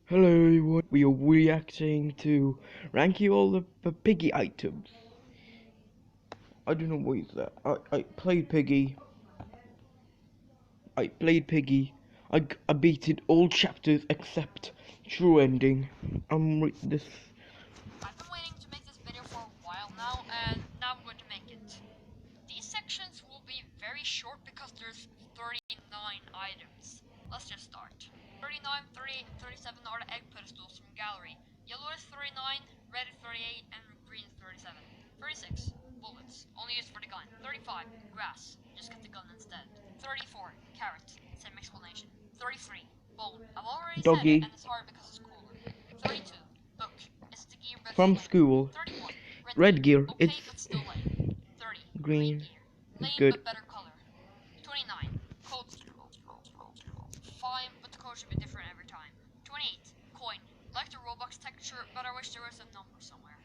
Hello everyone, we are reacting to ranking all the piggy items. I don't know what is that. I played piggy. I beat it all chapters except true ending. This. I've been waiting to make this video for a while now, and now I'm going to make it. These sections will be very short because there's 39 items. Let's just start. 39, 30, 37 are the egg pedestals from gallery. Yellow is 39, red is 38, and green is 37. 36, bullets, only used for the gun. 35, grass, just get the gun instead. 34, carrot, same explanation. 33, bone, I've already said it, and it's hard because it's cooler. 32, book, it's the gear but From lame. school. 31, Red gear, okay, it's but still lame. 30, green. gear, lame Good. but better color. 29, code. Fine, but the code should be different every time. 28, coin, like the Robux texture, but I wish there was a number somewhere.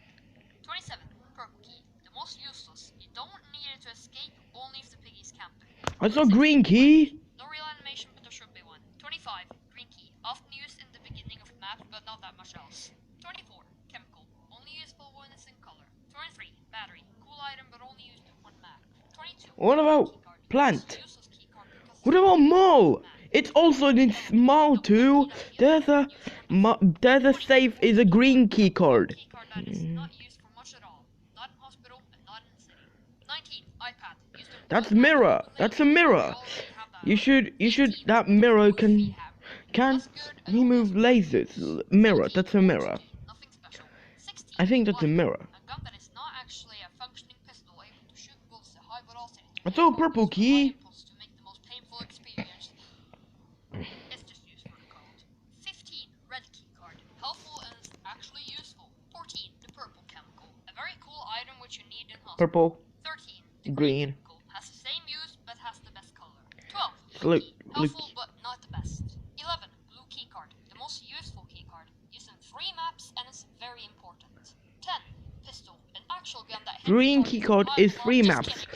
27, purple key, the most useless. You don't need it to escape, only if the piggy's camping. I saw green key. No real animation, but there should be one. 25, green key, often used in the beginning of maps, but not that much else. 24, chemical, only useful when it's in color. 23, battery, cool item, but only used in one map. 22, What about plant? useless key card because What about mole? It's also in small too. There's a safe is a green key card. Key card that is not used for much at all. Not in hospital and not in the city. 19, iPad. Used in That's mirror. That's a mirror. You should that mirror can remove lasers. Mirror. That's a mirror. Nothing special. 16, I think that's a mirror. a gun that is not actually a functioning pistol able to shoot bullets at high velocity. I saw a purple key. To make the most painful experience. It's just used for the code. 15, red key card. Helpful and is actually useful. 14, the purple chemical. A very cool item which you need in hospital. Purple. 13, the Green. chemical. Has the same use but has the best color. 12, Blue. key. Helpful but not the best. 11, blue key card. The most useful key card. Used in 3 maps and is very important. 10, pistol. An actual gun that hits Green key card is 3 maps,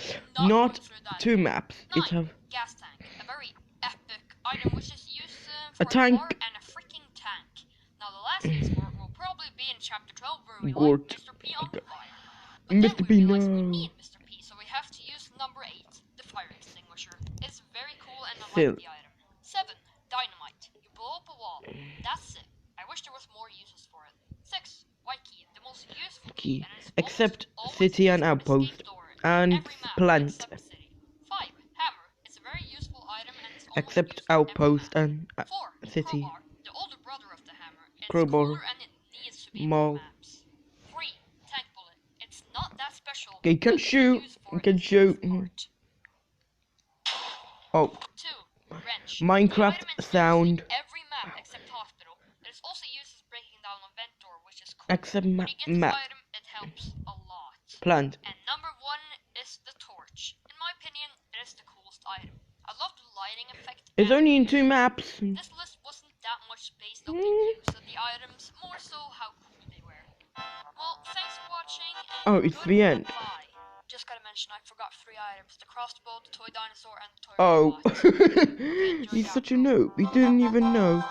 not 2 maps. 9, It have gas tank. A very epic item which is used A for tank. car and a freaking tank. Now the last use for it will probably be in chapter 12 where we Gort. light Mr. P on fire. But Mr. then P, we realize we no. need Mr. P, so we have to use number 8, the fire extinguisher. It's very cool and I Still. like the item. 7, dynamite. You blow up a wall. That's sick. I wish there was more uses for it. 6, white key. The most useful key. And it's Except almost city always and used for outpost escape door in and every map plant. except city. 5, hammer. It's a very useful item and it's almost Except used for every outpost map. and 4, city. crowbar. The older brother of the hammer. It's Crowbar. cooler and it needs to be in Mall. more maps. 3, tank bullet. It's not that special. Okay, you can but the shoot. use for You it can is the shoot. best Oh, part. 2, wrench. Minecraft The item is used sound. in every map except hospital. It is also used as breaking down a vent door, which is cool. Except When you get this map. item, it helps a lot. Plant. And number 1 is the torch. In my opinion, it is the coolest item. I love the lighting effect. It's and only in use. 2 maps. This list wasn't that much based on the use of the items, more so how cool they were. Well, thanks for watching. And Oh, it's the end. goodbye. Just gotta mention, I forgot 3 items: the crossbow, the toy dinosaur, and the toy Oh, robot. he's such a noob. He didn't even know.